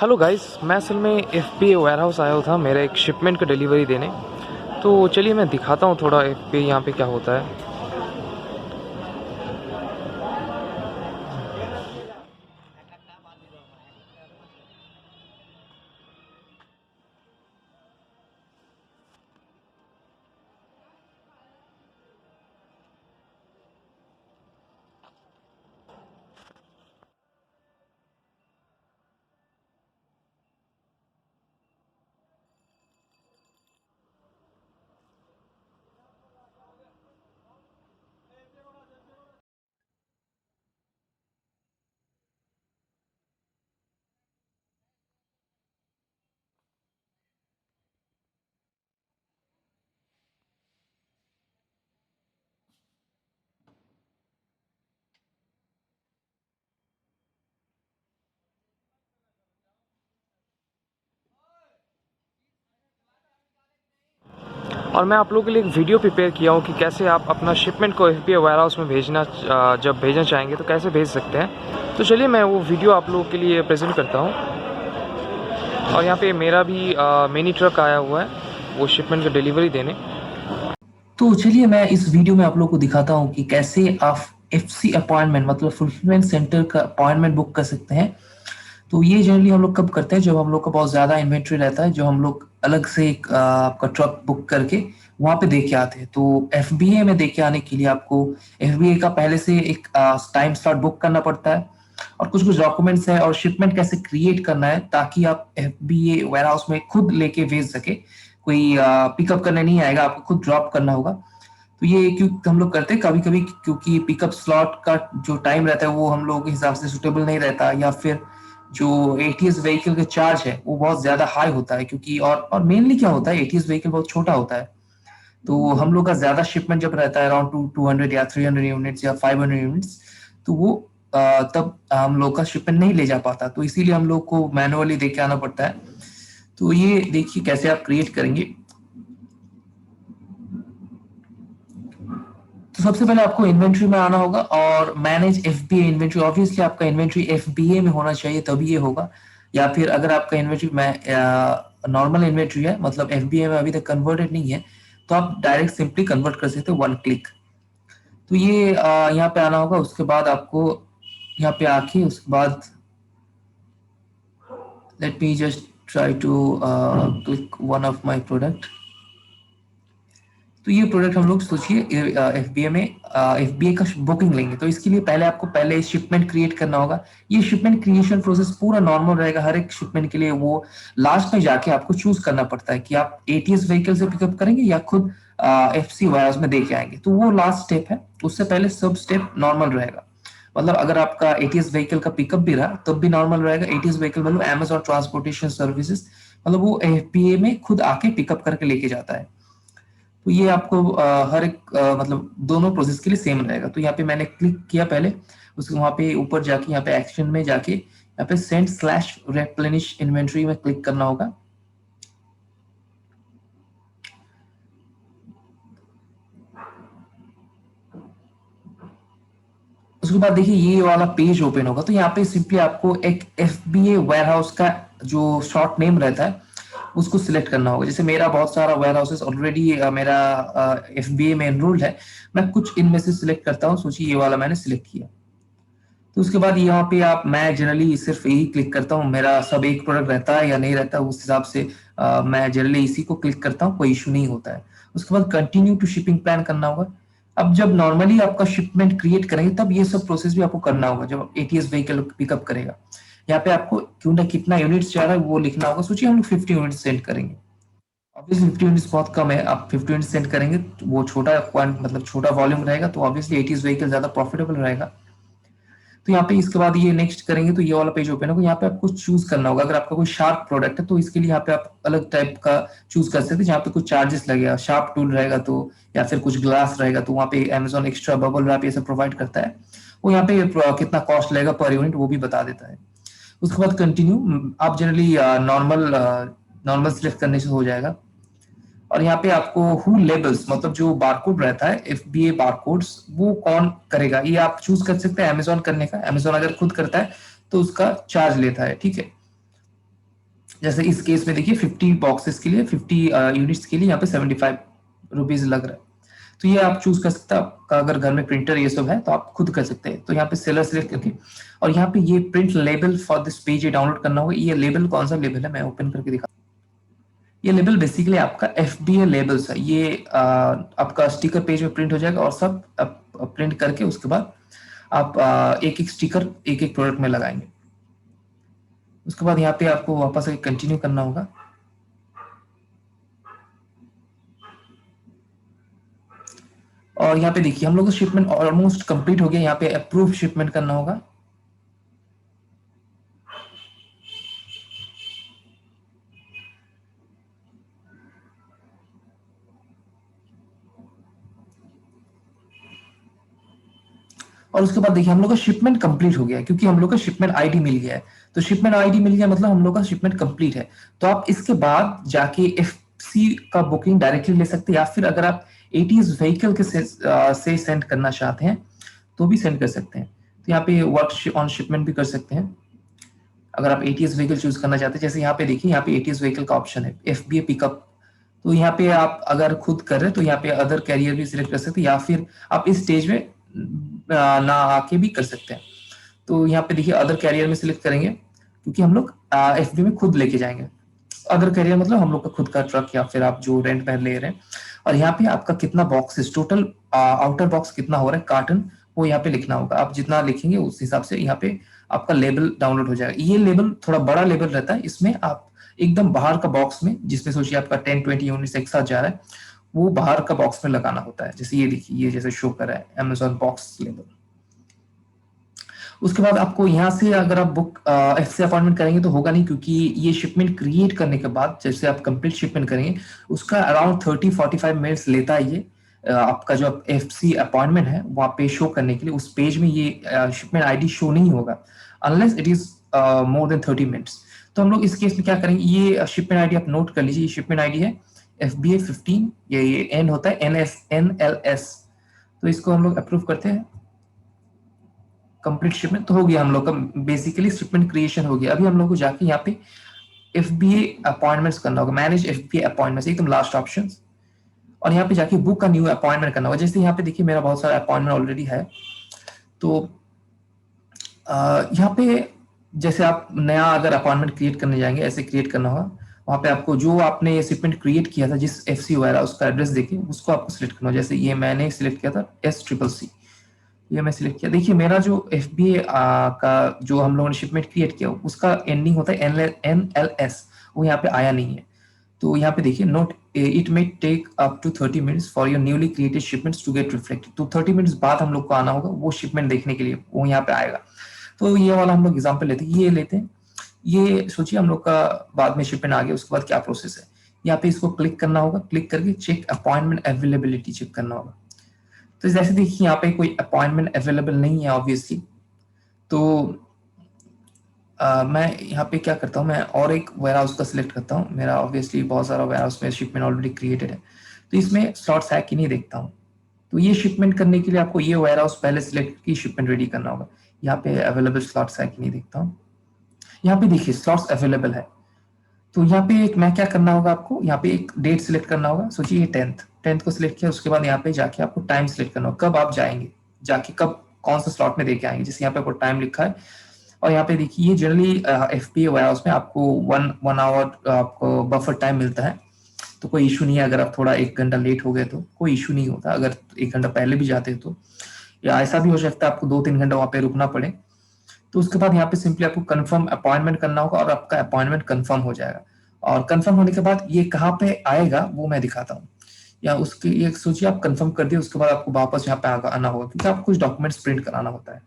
Hello guys, मैं असल में एफबीए वेयरहाउस आया हुआ था मेरा एक शिपमेंट का डिलीवरी देने। तो चलिए मैं दिखाता हूँ थोड़ा एफबीए यहाँ पे क्या होता है। और मैं आप लोगों के लिए एक वीडियो प्रिपेयर किया हूँ कि कैसे आप अपना शिपमेंट को एफबीए वेयरहाउस में जब भेजना चाहेंगे तो कैसे भेज सकते हैं। तो चलिए मैं वो वीडियो आप लोगों के लिए प्रेजेंट करता हूँ। और यहाँ पे मेरा भी मिनी ट्रक आया हुआ है वो शिपमेंट का डिलीवरी देने। तो चलिए मैं इस वीडियो में आप लोगों को दिखाता हूँ कि कैसे आप एफसी अपॉइंटमेंट मतलब फुलफिलमेंट सेंटर का अपॉइंटमेंट बुक कर सकते हैं। तो ये जनरली हम लोग कब करते हैं, जब हम लोग का बहुत ज़्यादा इन्वेंट्री रहता है, जो हम लोग अलग से एक आपका ट्रक बुक करके वहाँ पे दे के आते हैं। तो एफबीए में दे के आने के लिए आपको एफबीए का पहले से एक टाइम स्लॉट बुक करना पड़ता है, और कुछ कुछ डॉक्यूमेंट्स है और शिपमेंट कैसे क्रिएट करना है ताकि आप एफबीए वेयरहाउस में खुद लेके भेज सके। कोई पिकअप करने नहीं आएगा, आपको खुद ड्रॉप करना होगा। तो ये क्यों हम लोग करते हैं कभी कभी, क्योंकि पिकअप स्लॉट का जो टाइम रहता है वो हम लोगों के हिसाब से सुटेबल नहीं रहता, या फिर जो एटीएस व्हीकल का चार्ज है वो बहुत ज्यादा हाई होता है। क्योंकि और मेनली क्या होता है, एटीएस व्हीकल बहुत छोटा होता है। तो हम लोग का ज्यादा शिपमेंट जब रहता है अराउंड 200 या 300 यूनिट्स या 500 यूनिट्स, तो वो तब हम लोग का शिपमेंट नहीं ले जा पाता। तो इसीलिए हम लोग को मैनुअली देके आना पड़ता है। तो ये देखिए कैसे आप क्रिएट करेंगे। तो सबसे पहले आपको इन्वेंट्री में आना होगा और मैनेज एफबीए इन्वेंट्री। ऑब्वियसली आपका इन्वेंट्री एफबीए में होना चाहिए, तभी ये होगा। या फिर अगर आपका इन्वेंट्री नॉर्मल इन्वेंट्री है, मतलब एफबीए में अभी तक कन्वर्टेड नहीं है, तो आप डायरेक्ट सिंपली कन्वर्ट कर सकते हो वन क्लिक। तो ये यहाँ पे आना होगा। उसके बाद आपको यहाँ पे आके उसके बाद let me just try to click one of my product. तो ये प्रोडक्ट हम लोग सोचिए एफबीए में एफबीए का बुकिंग लेंगे, तो इसके लिए पहले आपको पहले शिपमेंट क्रिएट करना होगा। ये शिपमेंट क्रिएशन प्रोसेस पूरा नॉर्मल रहेगा हर एक शिपमेंट के लिए। वो लास्ट में जाके आपको चूज करना पड़ता है कि आप एटीएस व्हीकल से पिकअप करेंगे या खुद एफसी वायर्स में दे के आएंगे। तो वो लास्ट स्टेप है, उससे पहले सब स्टेप नॉर्मल रहेगा। मतलब अगर आपका एटीएस व्हीकल का पिकअप भी रहा तब भी नॉर्मल रहेगा। एटीएस व्हीकल मतलब अमेजॉन ट्रांसपोर्टेशन सर्विसेज, मतलब वो एफपीए में खुद आके पिकअप करके लेके जाता है। तो ये आपको हर एक मतलब दोनों प्रोसेस के लिए सेम रहेगा। तो यहाँ पे मैंने क्लिक किया पहले, उसके वहाँ पे ऊपर जाके यहाँ पे एक्शन में जाके यहाँ पे सेंड स्लैश रेप्लेनिश इन्वेंट्री में क्लिक करना होगा। उसके बाद देखिए ये वाला पेज ओपन होगा। तो यहाँ पे सिंपली आपको एक एफबीए वेयरहाउस का जो शॉर्ट नेम रहता है उसको सिलेक्ट करना होगा। जैसे मेरा बहुत सारा वेयर हाउसेस ऑलरेडी मेरा एफबीए में एनरोल्ड है, मैं कुछ इनमें से सिलेक्ट करता हूँ। सोचिए ये वाला मैंने सिलेक्ट किया। तो उसके बाद यहाँ पे आप मैं जनरली सिर्फ यही क्लिक करता हूँ, मेरा सब एक प्रोडक्ट रहता है या नहीं रहता है उस हिसाब से मैं जनरली इसी को क्लिक करता हूँ, कोई इशू नहीं होता है। उसके बाद कंटिन्यू टू शिपिंग प्लान करना होगा। अब जब नॉर्मली आपका शिपमेंट क्रिएट करेंगे तब ये सब प्रोसेस भी आपको करना होगा जब एटीएस व्हीकल पिकअप करेगा। यहाँ पे आपको क्यों ना कितना यूनिट्स जा रहा है वो लिखना होगा। सोचिए हम लोग 50 यूनिट्स सेंड करेंगे। ऑब्वियसली 50 यूनिट्स बहुत कम है, आप 50 यूनिट्स सेंड करेंगे तो वो छोटा मतलब छोटा वॉल्यूम रहेगा, तो ऑब्वियसली एटीएस व्हीकल ज्यादा प्रॉफिटेबल रहेगा। तो यहाँ पे इसके बाद ये नेक्स्ट करेंगे तो ये वाला पेज ओपन होगा। यहाँ पे आपको चूज करना होगा। अगर आपका कोई शार्प प्रोडक्ट है तो इसके लिए यहाँ पे आप अलग टाइप का चूज कर सकते हैं, जहाँ पे कुछ चार्जेस लगेगा। शार्प टूल रहेगा तो, या फिर कुछ ग्लास रहेगा तो वहाँ पे अमेजोन एक्स्ट्रा बबल रैप ये सब प्रोवाइड करता है। वो यहाँ पे कितना कॉस्ट लगेगा पर यूनिट वो भी बता देता है। उसके बाद कंटिन्यू, आप जनरली नॉर्मल नॉर्मल सिलेक्ट करने से हो जाएगा। और यहाँ पे आपको हु लेबल्स मतलब जो बारकोड रहता है एफबीए बारकोड्स वो कौन करेगा ये आप चूज कर सकते हैं। अमेजोन करने का, अमेजोन अगर खुद करता है तो उसका चार्ज लेता है, ठीक है। जैसे इस केस में देखिए 50 बॉक्सेस के लिए 50 यूनिट्स के लिए यहाँ पे 75 रुपीज लग रहा है। तो ये आप चूज कर सकते हैं, आपका अगर घर में प्रिंटर ये सब है तो आप खुद कर सकते हैं। तो यहाँ पे सेलर सेलेक्ट करके और यहाँ पे ये print label for this page ये डाउनलोड करना होगा। ये लेबल कौन सा लेबल है मैं ओपन करके दिखा। ये लेबल बेसिकली आपका FBA लेबल्स है। ये आपका स्टिकर पेज में प्रिंट हो जाएगा और सब प्रिंट करके उसके बाद आप एक एक स्टिकर एक एक प्रोडक्ट में लगाएंगे। उसके बाद यहाँ पे आपको वापस कंटिन्यू करना होगा। और यहाँ पे देखिए हम लोग का शिपमेंट ऑलमोस्ट कंप्लीट हो गया। यहाँ पे अप्रूव शिपमेंट करना होगा। और उसके बाद देखिए हम लोग का शिपमेंट कंप्लीट हो गया है क्योंकि हम लोग का शिपमेंट आईडी मिल गया है। तो शिपमेंट आईडी मिल गया मतलब हम लोग का शिपमेंट कंप्लीट है। तो आप इसके बाद जाके FC का बुकिंग डायरेक्टली ले सकते हैं या फिर अगर आप ATS व्हीकल के से सेंड करना चाहते हैं तो भी सेंड कर सकते हैं। तो यहाँ पे वर्क ऑन शिपमेंट भी कर सकते हैं अगर आप ATS व्हीकल चूज करना चाहते हैं। जैसे यहाँ पे देखिए यहाँ पे ATS व्हीकल का ऑप्शन है FBA पिकअप। तो यहाँ पे आप अगर खुद कर रहे हैं तो यहाँ पे अदर कैरियर भी सिलेक्ट कर सकते हैं या फिर आप इस स्टेज में ना आके भी कर सकते हैं। तो यहाँ पे देखिए अदर कैरियर में सिलेक्ट करेंगे क्योंकि हम लोग FB में खुद लेके जाएंगे। अदर कैरियर मतलब हम लोग का खुद का ट्रक या फिर आप जो रेंट पर ले रहे हैं। और यहाँ पे आपका कितना बॉक्स टोटल आउटर बॉक्स कितना हो रहा है कार्टन वो यहाँ पे लिखना होगा। आप जितना लिखेंगे उस हिसाब से यहाँ पे आपका लेबल डाउनलोड हो जाएगा। ये लेबल थोड़ा बड़ा लेबल रहता है। इसमें आप एकदम बाहर का बॉक्स में जिसमें सोचिए आपका 10-20 यूनिट्स एक साथ जा रहा है वो बाहर का बॉक्स में लगाना होता है। जैसे ये देखिए ये जैसे शो कर रहा है Amazon बॉक्स लेबल। उसके बाद आपको यहाँ से अगर आप बुक FC अपॉइंटमेंट करेंगे तो होगा नहीं क्योंकि ये शिपमेंट क्रिएट करने के बाद जैसे आप कंप्लीट शिपमेंट करेंगे उसका अराउंड 30-45 मिनट्स लेता है। ये आपका जो FC अपॉइंटमेंट है वहाँ पे शो करने के लिए उस पेज में ये शिपमेंट ID शो नहीं होगा unless it is more than 30 minutes. तो हम लोग इस केस में क्या करेंगे ये शिपमेंट ID आप नोट कर लीजिए। ये शिपमेंट ID है FBA 15 ये एंड होता है NLS। तो इसको हम लोग अप्रूव करते हैं। कंप्लीट शिपमेंट तो हो गया हम लोग का बेसिकली शिपमेंट क्रिएशन हो गया। अभी हम लोग को जाके यहाँ पे FBA अपॉइंटमेंट्स करना होगा। मैनेज FBA अपॉइंटमेंट्स एकदम लास्ट ऑप्शन और यहाँ पे जाके बुक का न्यू अपॉइंटमेंट करना होगा। जैसे यहाँ पे देखिए मेरा बहुत सारा अपॉइंटमेंट ऑलरेडी है। तो यहाँ पे जैसे आप नया अगर अपॉइंटमेंट क्रिएट करने जाएंगे ऐसे क्रिएट करना होगा। वहाँ पे आपको जो आपने शिपमेंट क्रिएट किया था जिस FC वगैरह उसका एड्रेस देखिए उसको आपको सिलेक्ट करना होगा। जैसे ये मैंने सिलेक्ट किया था SCCC ये मैं सिलेक्ट किया। देखिए मेरा जो FBA का जो हम लोगों ने शिपमेंट क्रिएट किया उसका एंडिंग होता है NLS वो यहाँ पे आया नहीं है। तो यहाँ पे देखिए note it may take up to 30 minutes for your newly created shipments to get reflected. तो 30 मिनट्स बाद हम लोग को आना होगा वो शिपमेंट देखने के लिए वो यहाँ पे आएगा। तो ये वाला हम लोग एग्जाम्पल लेते हैं। ये लेते हैं ये सोचिए हम लोग का बाद में शिपमेंट आ गया उसके बाद क्या प्रोसेस है। यहाँ पे इसको क्लिक करना होगा। क्लिक करके चेक अपॉइंटमेंट अवेलेबिलिटी चेक करना होगा। तो जैसे देखिए यहाँ पे कोई अपॉइंटमेंट अवेलेबल नहीं है ऑब्वियसली। तो मैं यहाँ पे क्या करता हूँ मैं और एक वेयर हाउस का सिलेक्ट करता हूँ। मेरा ऑब्वियसली बहुत सारा वेयर हाउस में शिपमेंट ऑलरेडी क्रिएटेड है तो इसमें स्लॉट्स है कि नहीं देखता हूँ। तो ये शिपमेंट करने के लिए आपको ये वेयर हाउस पहले सिलेक्ट की शिपमेंट रेडी करना होगा। यहाँ पे अवेलेबल स्लॉट्स है कि नहीं देखता हूँ। यहाँ पे देखिए स्लॉट्स अवेलेबल है। तो यहाँ पे एक मैं क्या करना होगा आपको यहाँ पे एक डेट सिलेक्ट करना होगा। सोचिए ये 10th को सिलेक्ट किया उसके बाद यहाँ पे जाके आपको टाइम सिलेक्ट करना होगा कब आप जाएंगे जाके कब कौन सा स्लॉट में देके आएंगे। जैसे यहाँ पे आपको टाइम लिखा है और यहाँ पे देखिए ये जनरली FBA वेयरहाउस में आपको 1 आवर आपको बफर टाइम मिलता है। तो कोई इशू नहीं है अगर आप थोड़ा 1 घंटा लेट हो गए तो कोई इशू नहीं होता। अगर 1 घंटा पहले भी जाते तो या ऐसा भी हो सकता है आपको 2-3 घंटा वहाँ पे रुकना पड़े। तो उसके बाद यहाँ पे सिंपली आपको कंफर्म अपॉइंटमेंट करना होगा और आपका अपॉइंटमेंट कंफर्म हो जाएगा। और कंफर्म होने के बाद ये कहाँ पे आएगा वो मैं दिखाता हूँ। या उसके ये सोचिए आप कंफर्म कर दिए उसके बाद आपको वापस यहाँ पे आना होगा क्योंकि आपको कुछ डॉक्यूमेंट्स प्रिंट कराना होता है।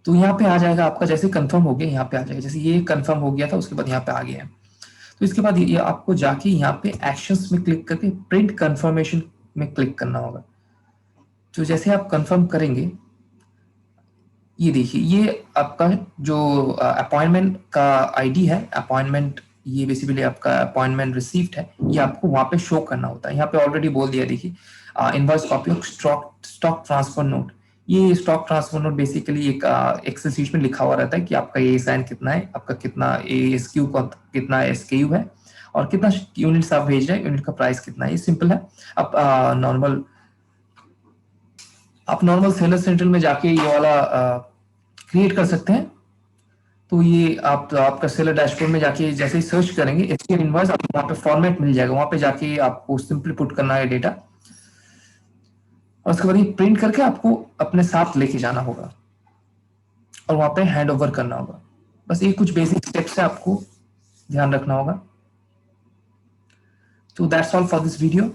तो यहाँ पे आ जाएगा आपका जैसे कंफर्म हो गया यहाँ पे आ जाएगा। जैसे ये कंफर्म हो गया था उसके बाद यहाँ पे आ गया है। तो इसके बाद ये आपको जाके यहाँ पे एक्शंस में क्लिक करके प्रिंट कंफर्मेशन में क्लिक करना होगा। तो जैसे आप कंफर्म करेंगे ये देखिए ये आपका जो अपॉइंटमेंट का ID है अपॉइंटमेंट ये बेसिकली आपका अपॉइंटमेंट रिसीव्ड है ये आपको वहां पे शो करना होता है। यहाँ पे ऑलरेडी बोल दिया देखिए invoice copy of stock transfer note ये स्टॉक ट्रांसफर नोट बेसिकली एक एक्सेल शीट में लिखा हुआ रहता है कि आपका ये साइन कितना है, आपका कितना एएसक्यू का कितना एसकेयू है और कितना यूनिट्स आप भेज रहे हैं, यूनिट का प्राइस कितना है। ये सिंपल है। आप नॉर्मल सेलर सेंट्रल में जाके ये वाला क्रिएट कर सकते हैं। तो ये आप आपका सेलर डैशबोर्ड में जाके जैसे ही सर्च करेंगे एचटीएम इनवॉइस, आपको वहाँ पे फॉर्मेट मिल जाएगा। वहाँ पे जाके आपको सिंपली पुट करना है डेटा और उसके बाद ये प्रिंट करके आपको अपने साथ लेके जाना होगा और वहाँ पे हैंड ओवर करना होगा। बस ये कुछ बेसिक स्टेप्स है, आपको ध्यान रखना होगा। So that's all for this video.